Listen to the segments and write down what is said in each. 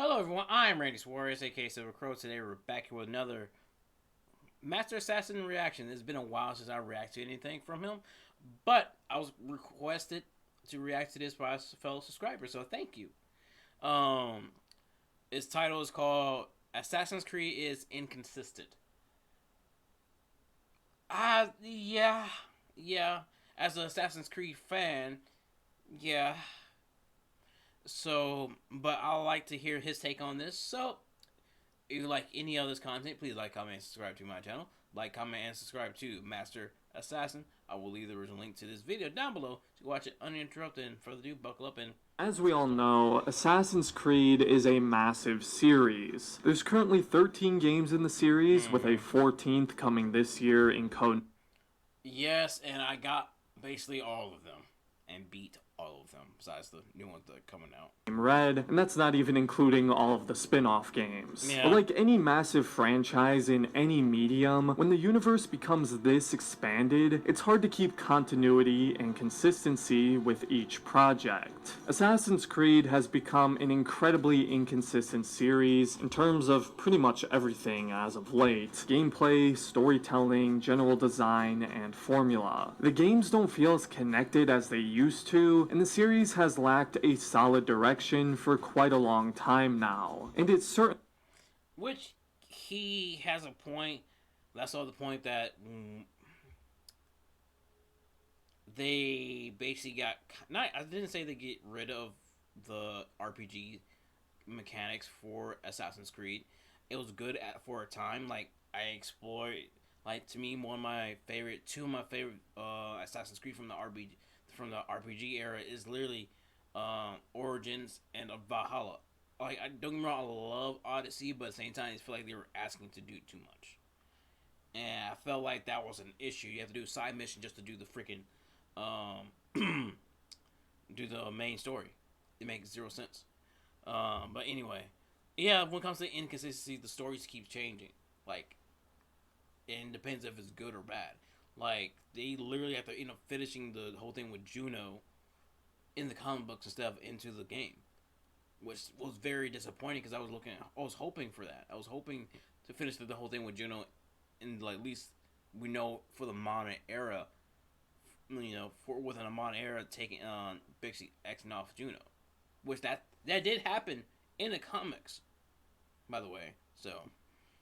Hello everyone, I'm Randy Suarez, aka Silver Crow. Today we're back here with another Master Assassin reaction. It's been a while since I reacted to anything from him, but I was requested to react to this by a fellow subscriber, so thank you. Um, Its title is called Assassin's Creed is Inconsistent. Yeah. As an Assassin's Creed fan, yeah. So, but I like to hear his take on this. So, if you like any of this content, please like, comment, and subscribe to my channel. Like, comment, and subscribe to Master Assassin. I will leave the original link to this video down below to watch it uninterrupted. And further ado, buckle up and... As we all know, Assassin's Creed is a massive series. There's currently 13 games in the series, with a 14th coming this year in code. Yes, and I got basically all of them and beat all of them, besides the new ones that are coming out. Red, and that's not even including all of the spin-off games. Yeah. But like any massive franchise in any medium, when the universe becomes this expanded, it's hard to keep continuity and consistency with each project. Assassin's Creed has become an incredibly inconsistent series in terms of pretty much everything as of late. Gameplay, storytelling, general design, and formula. The games don't feel as connected as they used to, and the series has lacked a solid direction for quite a long time now. And it's certain. Which he has a point. That's all the point that they basically got. Not, I didn't say they get rid of the RPG mechanics for Assassin's Creed. It was good for a time. Like, I explored. Like, to me, two of my favorite Assassin's Creed from the RPG era is literally Origins and Valhalla. Like, I don't get me wrong, I love Odyssey, but at the same time, I feel like they were asking to do too much, and I felt like that was an issue. You have to do a side mission just to do the freaking do the main story. It makes zero sense. But anyway, yeah. When it comes to inconsistency, the stories keep changing. Like, it depends if it's good or bad. Like, they literally have to end up finishing the whole thing with Juno in the comic books and stuff into the game, which was very disappointing because I was hoping for that. I was hoping to finish the whole thing with Juno, and like at least we know for the modern era, for within a modern era taking on basically Xing off Juno, which that did happen in the comics, by the way. So.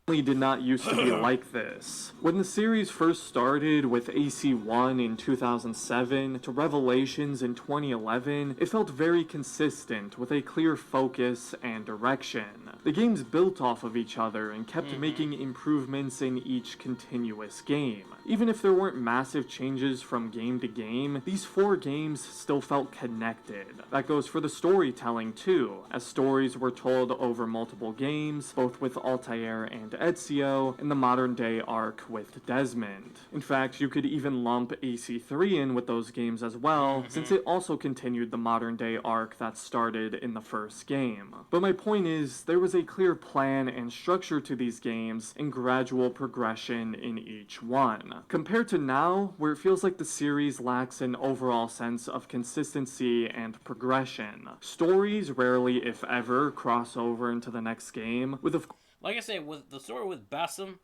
Did not used to be like this. When the series first started with AC1 in 2007 to Revelations in 2011, it felt very consistent with a clear focus and direction. The games built off of each other and kept making improvements in each continuous game. Even if there weren't massive changes from game to game, these 4 games still felt connected. That goes for the storytelling too, as stories were told over multiple games, both with Altair and Ezio, and the modern-day arc with Desmond. In fact, you could even lump AC3 in with those games as well, since it also continued the modern-day arc that started in the first game. But my point is, there was a clear plan and structure to these games, and gradual progression in each one. Compared to now, where it feels like the series lacks an overall sense of consistency and progression. Stories rarely, if ever, cross over into the next game, with like I said, with the story with Basim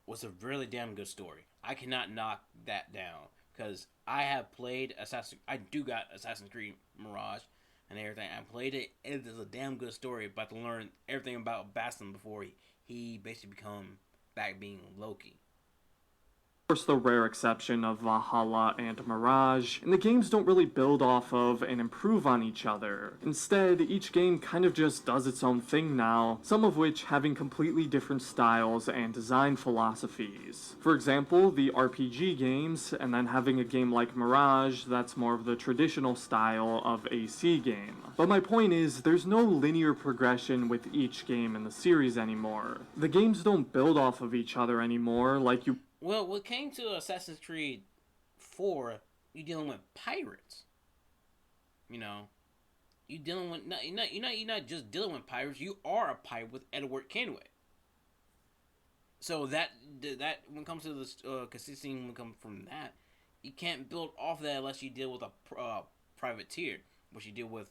was a really damn good story. I cannot knock that down because I have played I do got Assassin's Creed Mirage and everything. I played it. It is a damn good story. About to learn everything about Basim before he basically become back being Loki. Course, the rare exception of Valhalla and Mirage, and the games don't really build off of and improve on each other. Instead, each game kind of just does its own thing now, some of which having completely different styles and design philosophies. For example, the RPG games, and then having a game like Mirage that's more of the traditional style of AC game. But my point is, there's no linear progression with each game in the series anymore. The games don't build off of each other anymore like you... Well, when it came to Assassin's Creed 4, you're dealing with pirates. You're dealing with you're not just dealing with pirates. You are a pirate with Edward Kenway. So that when it comes to this consistency, when it comes from that, you can't build off that unless you deal with a privateer, which you deal with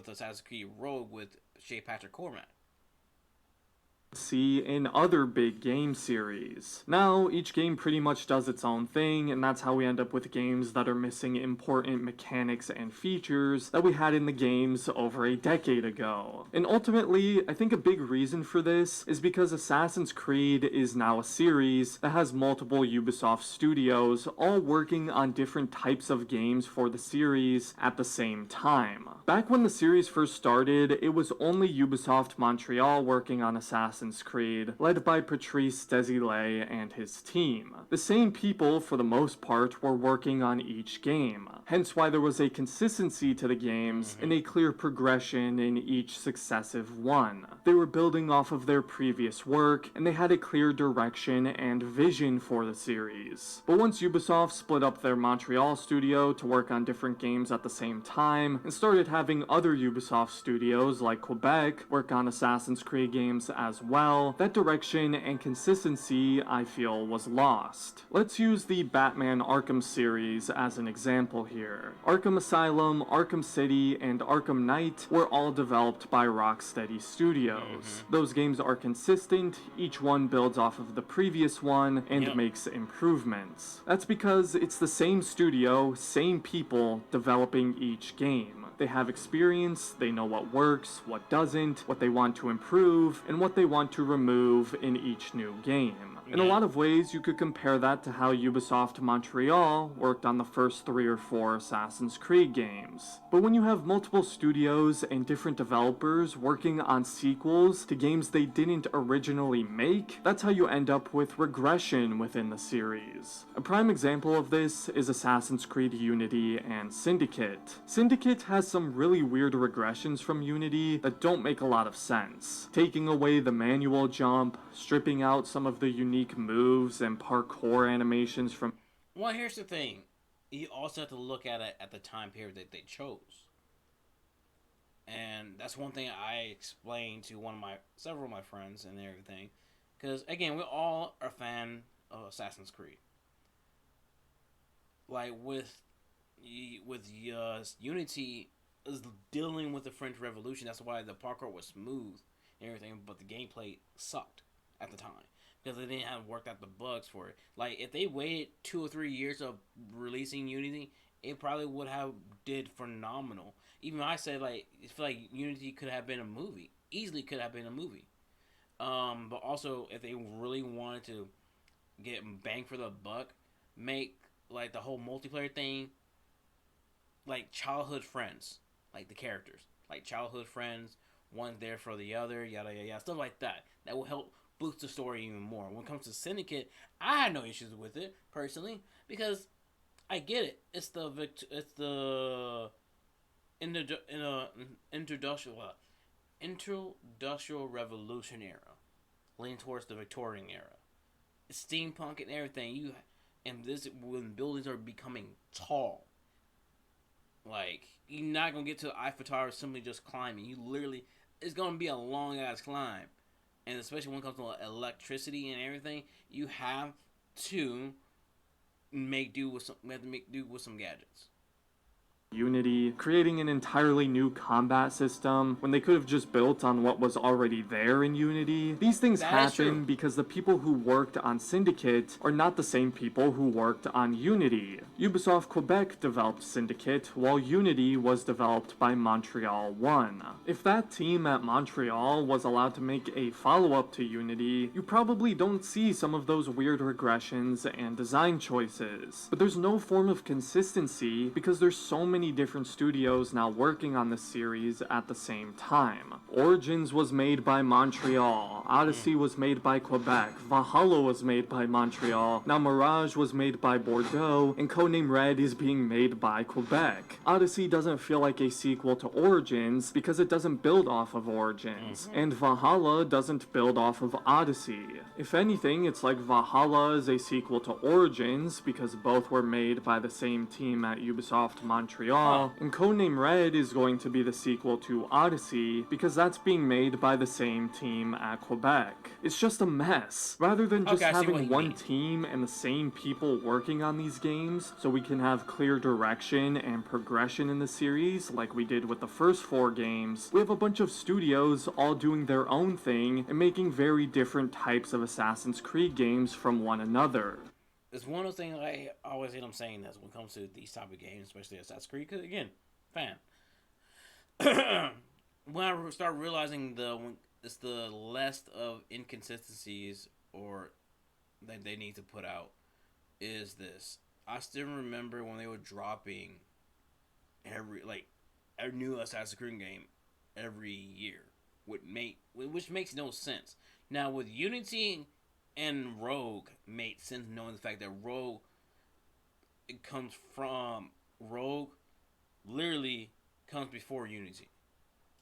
Assassin's Creed Rogue with Shea Patrick Cormac. See in other big game series. Now, each game pretty much does its own thing, and that's how we end up with games that are missing important mechanics and features that we had in the games over a decade ago. And ultimately, I think a big reason for this is because Assassin's Creed is now a series that has multiple Ubisoft studios all working on different types of games for the series at the same time. Back when the series first started, it was only Ubisoft Montreal working on Assassin's Creed, led by Patrice Desilets and his team. The same people, for the most part, were working on each game, hence why there was a consistency to the games and a clear progression in each successive one. They were building off of their previous work, and they had a clear direction and vision for the series. But once Ubisoft split up their Montreal studio to work on different games at the same time, and started having other Ubisoft studios like Quebec work on Assassin's Creed games as well, that direction and consistency, I feel, was lost. Let's use the Batman Arkham series as an example here. Arkham Asylum, Arkham City, and Arkham Knight were all developed by Rocksteady Studios. Those games are consistent, each one builds off of the previous one and makes improvements. That's because it's the same studio, same people developing each game. They have experience, they know what works, what doesn't, what they want to improve, and what they want to remove in each new game. In a lot of ways, you could compare that to how Ubisoft Montreal worked on the first 3 or 4 Assassin's Creed games. But when you have multiple studios and different developers working on sequels to games they didn't originally make, that's how you end up with regression within the series. A prime example of this is Assassin's Creed Unity and Syndicate. Syndicate has some really weird regressions from Unity that don't make a lot of sense. Taking away the manual jump, stripping out some of the unique moves and parkour animations from... Well, here's the thing. You also have to look at it at the time period that they chose. And that's one thing I explained to several of my friends and everything. Because, again, we all are a fan of Assassin's Creed. Like, with Unity is dealing with the French Revolution. That's why the parkour was smooth and everything, but the gameplay sucked at the time because they didn't have worked out the bugs for it. Like, if they waited 2 or 3 years of releasing Unity, it probably would have did phenomenal. Even I said, like, I feel like Unity could have been a movie. Easily could have been a movie. But also, if they really wanted to get bang for the buck, make, like, the whole multiplayer thing, like, childhood friends. Like, the characters. Like, childhood friends, one's there for the other, yada, yada, yada. Stuff like that. That will help boost the story even more. When it comes to Syndicate, I had no issues with it, personally, because I get it. It's the industrial revolution era, leaning towards the Victorian era. It's steampunk and everything. When buildings are becoming tall, like, you're not gonna get to the Eiffel Tower simply just climbing. It's gonna be a long ass climb, and especially when it comes to electricity and everything, you have to make do with some gadgets. Unity, creating an entirely new combat system when they could have just built on what was already there in Unity. These things happen because the people who worked on Syndicate are not the same people who worked on Unity. Ubisoft Quebec developed Syndicate, while Unity was developed by Montreal 1. If that team at Montreal was allowed to make a follow-up to Unity, you probably don't see some of those weird regressions and design choices. But there's no form of consistency because there's so many different studios now working on this series at the same time. Origins was made by Montreal, Odyssey was made by Quebec, Valhalla was made by Montreal, now Mirage was made by Bordeaux, and Codename Red is being made by Quebec. Odyssey doesn't feel like a sequel to Origins because it doesn't build off of Origins, and Valhalla doesn't build off of Odyssey. If anything, it's like Valhalla is a sequel to Origins because both were made by the same team at Ubisoft Montreal, Montreal, and Codename Red is going to be the sequel to Odyssey because that's being made by the same team at Quebec. It's just a mess. Rather than just having one team and the same people working on these games so we can have clear direction and progression in the series like we did with the first 4 games, we have a bunch of studios all doing their own thing and making very different types of Assassin's Creed games from one another. It's one of those things I always end up saying this when it comes to these type of games, especially Assassin's Creed, because again, fan. When I start realizing it's the less of inconsistencies or that they need to put out is this. I still remember when they were dropping a new Assassin's Creed game every year, which makes no sense. Now with Unity and Rogue made sense, knowing the fact that Rogue literally comes before Unity.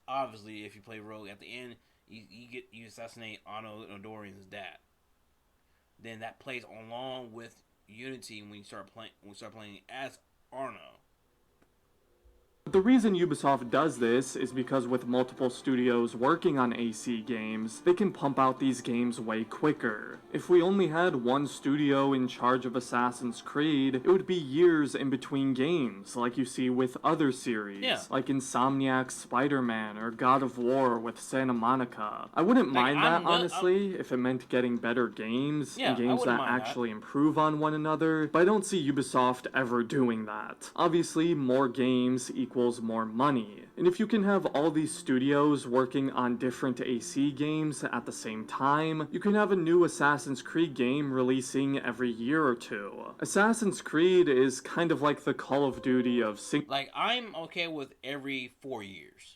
Obviously, if you play Rogue at the end, you assassinate Anno Nordorian's dad. Then that plays along with Unity when you start playing as Arno. The reason Ubisoft does this is because with multiple studios working on AC games, they can pump out these games way quicker. If we only had one studio in charge of Assassin's Creed, it would be years in between games, like you see with other series, like Insomniac's Spider-Man or God of War with Santa Monica. I wouldn't mind that, honestly, if it meant getting better games and games that actually improve on one another, but I don't see Ubisoft ever doing that. Obviously, more games equals more money. And if you can have all these studios working on different AC games at the same time, you can have a new Assassin's Creed game releasing every year or 2. Assassin's Creed is kind of like the Call of Duty of I'm okay with every 4 years.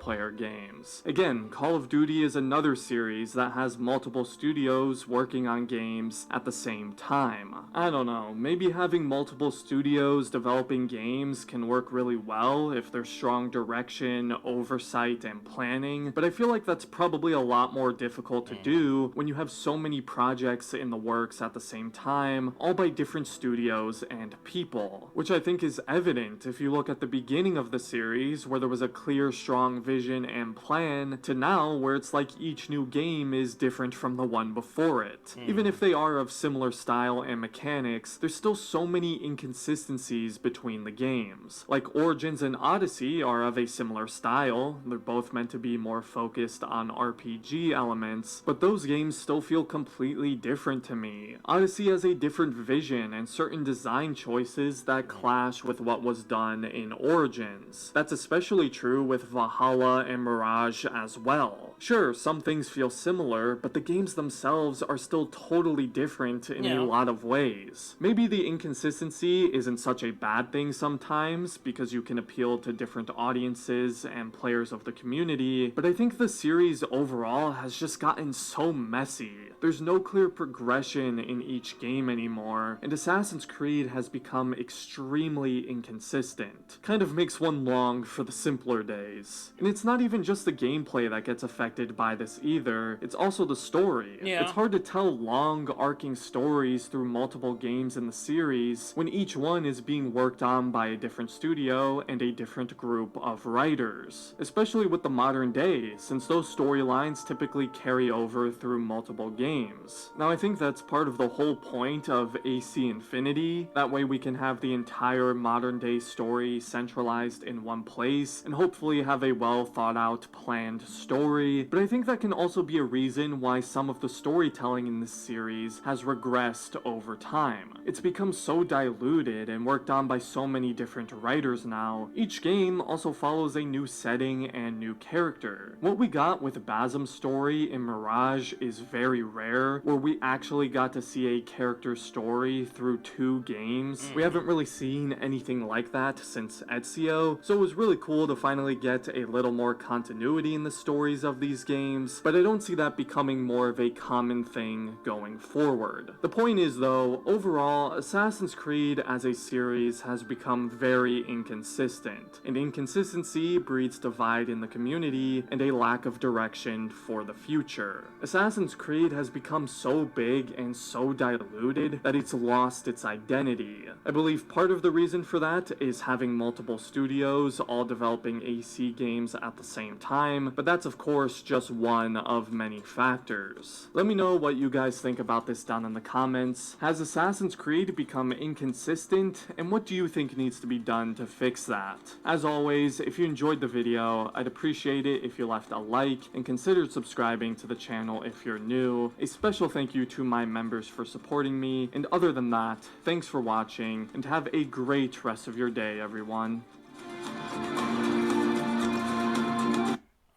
Player games. Again, Call of Duty is another series that has multiple studios working on games at the same time. I don't know, maybe having multiple studios developing games can work really well if there's strong direction, oversight, and planning, but I feel like that's probably a lot more difficult to do when you have so many projects in the works at the same time, all by different studios and people, which I think is evident if you look at the beginning of the series where there was a clear, strong vision and plan to now where it's like each new game is different from the one before it. Even if they are of similar style and mechanics, there's still so many inconsistencies between the games. Like Origins and Odyssey are of a similar style, they're both meant to be more focused on RPG elements, but those games still feel completely different to me. Odyssey has a different vision and certain design choices that clash with what was done in Origins. That's especially true with Valhalla and Mirage as well. Sure, some things feel similar, but the games themselves are still totally different in a lot of ways. Maybe the inconsistency isn't such a bad thing sometimes, because you can appeal to different audiences and players of the community, but I think the series overall has just gotten so messy. There's no clear progression in each game anymore, and Assassin's Creed has become extremely inconsistent. Kind of makes one long for the simpler days. And it's not even just the gameplay that gets affected by this either, it's also the story. It's hard to tell long, arcing stories through multiple games in the series when each one is being worked on by a different studio and a different group of writers. Especially with the modern day, since those storylines typically carry over through multiple games. Now I think that's part of the whole point of AC Infinity, that way we can have the entire modern day story centralized in one place, and hopefully have a well thought out, planned story, but I think that can also be a reason why some of the storytelling in this series has regressed over time. It's become so diluted and worked on by so many different writers now. Each game also follows a new setting and new character. What we got with Basim's story in Mirage is very rare, where we actually got to see a character story through 2 games. We haven't really seen anything like that since Ezio, so it was really cool to finally get a little more continuity in the stories of these games, but I don't see that becoming more of a common thing going forward. The point is though, overall, Assassin's Creed as a series has become very inconsistent, and inconsistency breeds divide in the community and a lack of direction for the future. Assassin's Creed has become so big and so diluted that it's lost its identity. I believe part of the reason for that is having multiple studios all developing AC games at the same time, but that's of course just one of many factors. Let me know what you guys think about this down in the comments. Has Assassin's Creed become inconsistent, and what do you think needs to be done to fix that? As always, if you enjoyed the video, I'd appreciate it if you left a like and considered subscribing to the channel if you're new. A special thank you to my members for supporting me, and other than that, thanks for watching, and have a great rest of your day, everyone.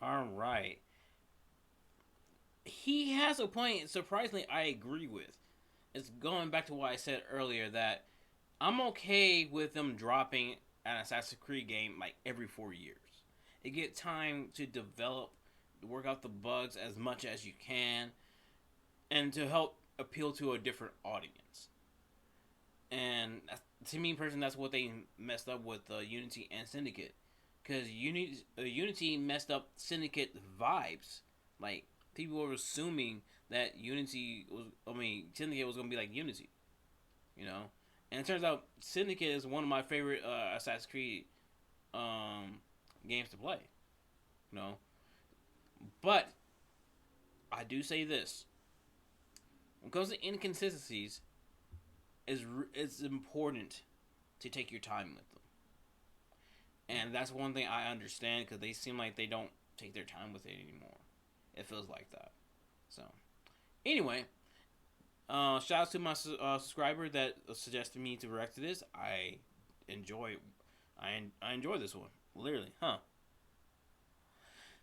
Alright. He has a point, surprisingly, I agree with. It's going back to what I said earlier, that I'm okay with them dropping an Assassin's Creed game like every 4 years. It gets time to develop, work out the bugs as much as you can, and to help appeal to a different audience. And to me personally, that's what they messed up with Unity and Syndicate. Because Unity messed up Syndicate vibes. Like, people were assuming that Syndicate was going to be like Unity. You know? And it turns out Syndicate is one of my favorite Assassin's Creed games to play. You know? But, I do say this. When it comes to inconsistencies, it's important to take your time with them. And that's one thing I understand, because they seem like they don't take their time with it anymore. It feels like that. So, anyway, shout out to my subscriber that suggested me to react to this. I enjoy this one, literally,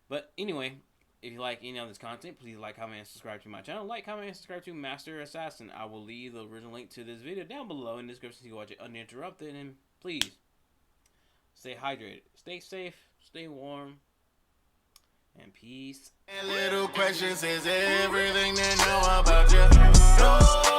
But anyway, if you like any of this content, please like, comment, and subscribe to my channel. Like, comment, and subscribe to Master Assassin. I will leave the original link to this video down below in the description so you can watch it uninterrupted. And please, stay hydrated, stay safe, stay warm, and peace. Little questions is everything they know about you.